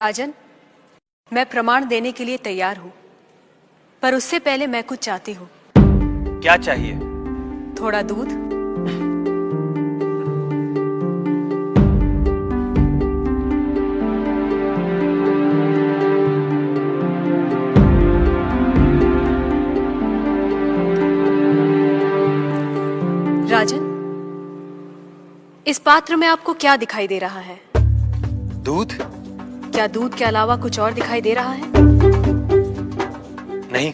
राजन, मैं प्रमाण देने के लिए तैयार हूँ, पर उससे पहले मैं कुछ चाहती हूँ। क्या चाहिए? थोड़ा दूध। राजन, इस पात्र में आपको क्या दिखाई दे रहा है? दूध? क्या दूध के अलावा कुछ और दिखाई दे रहा है? नहीं।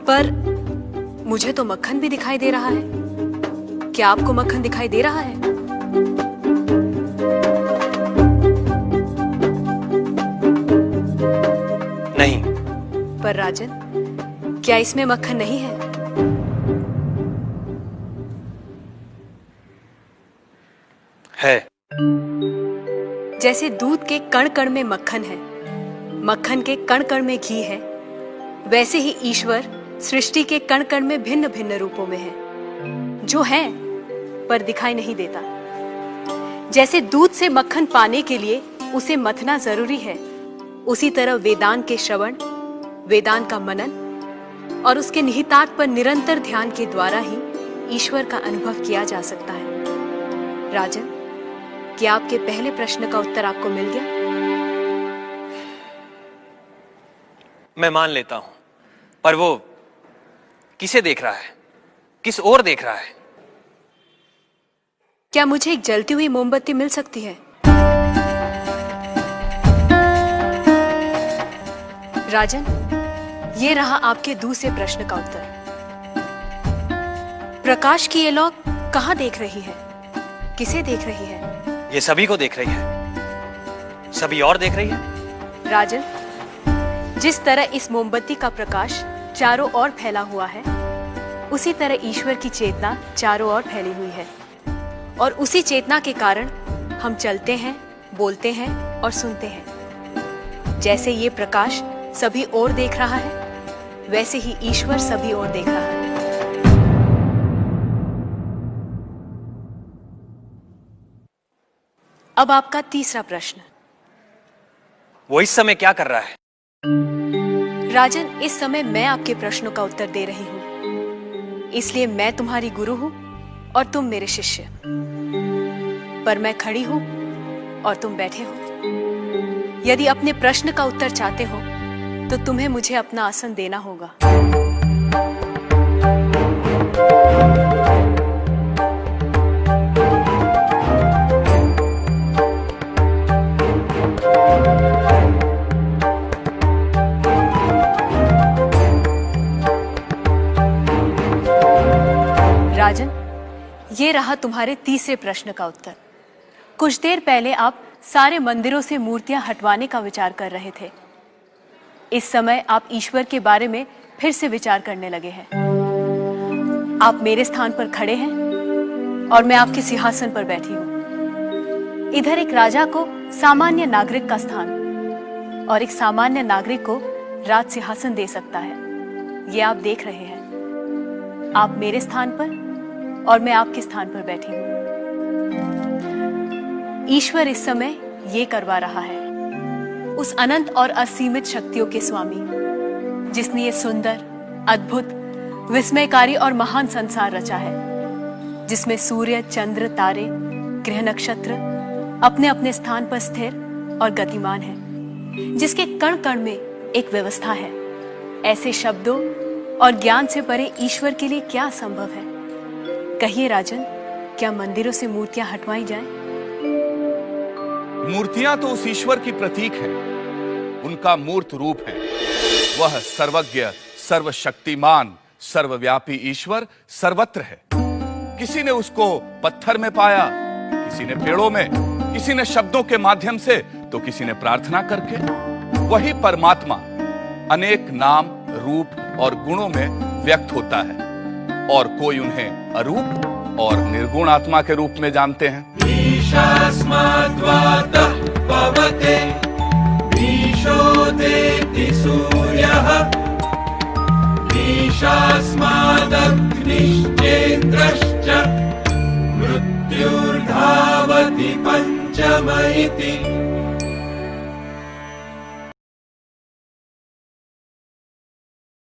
पर मुझे तो मक्खन भी दिखाई दे रहा है। क्या आपको मक्खन दिखाई दे रहा है? नहीं। पर राजन, क्या इसमें मक्खन नहीं है? है। जैसे दूध के कण कण में मक्खन है, मक्खन के कण कण में घी है, वैसे ही ईश्वर सृष्टि के कण कण में भिन्न भिन्न रूपों में है, जो है पर दिखाई नहीं देता। जैसे दूध से मक्खन पाने के लिए उसे मथना जरूरी है, उसी तरह वेदांत के श्रवण, वेदांत का मनन और उसके निहितार्थ पर निरंतर ध्यान के द्वारा ही ईश्वर का अनुभव किया जा सकता है। राजन, क्या आपके पहले प्रश्न का उत्तर आपको मिल गया? मैं मान लेता हूं, पर वो किसे देख रहा है? किस ओर देख रहा है? क्या मुझे एक जलती हुई मोमबत्ती मिल सकती है? राजन, ये रहा आपके दूसरे प्रश्न का उत्तर। प्रकाश की ये लौ कहां देख रही है? किसे देख रही है? ये सभी को देख रही है। सभी और देख रही है। राजन, जिस तरह इस मोमबत्ती का प्रकाश चारों ओर फैला हुआ है, उसी तरह ईश्वर की चेतना चारों ओर फैली हुई है, और उसी चेतना के कारण हम चलते हैं, बोलते हैं और सुनते हैं। जैसे ये प्रकाश सभी ओर देख रहा है, वैसे ही ईश्वर सभी ओर देख रहा है। अब आपका तीसरा प्रश्न। वो इस समय क्या कर रहा है? राजन, इस समय मैं आपके प्रश्नों का उत्तर दे रही हूं, इसलिए मैं तुम्हारी गुरु हूं और तुम मेरे शिष्य। पर मैं खड़ी हूं और तुम बैठे हो। यदि अपने प्रश्न का उत्तर चाहते हो तो तुम्हें मुझे अपना आसन देना होगा। राजन, ये रहा तुम्हारे तीसरे प्रश्न का उत्तर। कुछ देर पहले आप सारे मंदिरों से मूर्तियां हटवाने का विचार कर रहे थे। इस समय आप ईश्वर के बारे में फिर से विचार करने लगे हैं। आप मेरे स्थान पर खड़े हैं और मैं आपके सिंहासन पर बैठी हूं। इधर एक राजा को सामान्य नागरिक का स्थान और एक सामान्य नागरिक को राज सिंहासन दे सकता है, ये आप देख रहे हैं। आप मेरे स्थान पर और मैं आपके स्थान पर बैठी हूं। ईश्वर इस समय ये करवा रहा है। उस अनंत और असीमित शक्तियों के स्वामी, जिसने ये सुंदर, अद्भुत, विस्मयकारी और महान संसार रचा है, जिसमें सूर्य, चंद्र, तारे, ग्रह, नक्षत्र अपने अपने स्थान पर स्थिर और गतिमान है, जिसके कण कण में एक व्यवस्था है। ऐसे शब्दों और ज्ञान से परे ईश्वर के लिए क्या संभव है? कहिए राजन, क्या मंदिरों से मूर्तियां हटवाई जाएं? मूर्तियां तो उस ईश्वर की प्रतीक है, उनका मूर्त रूप है। वह सर्वज्ञ, सर्वशक्तिमान, सर्वव्यापी ईश्वर सर्वत्र है। किसी ने उसको पत्थर में पाया, किसी ने पेड़ों में, किसी ने शब्दों के माध्यम से, तो किसी ने प्रार्थना करके। वही परमात्मा अनेक नाम, रूप और गुणों में व्यक्त होता है, और कोई उन्हें अरूप और निर्गुण आत्मा के रूप में जानते हैं। ईशास्माद्वातः पवते ईशोदेति सूर्यः ईशास्मादग्निश्चेन्द्रश्च मृत्युर्धावति पंचम इति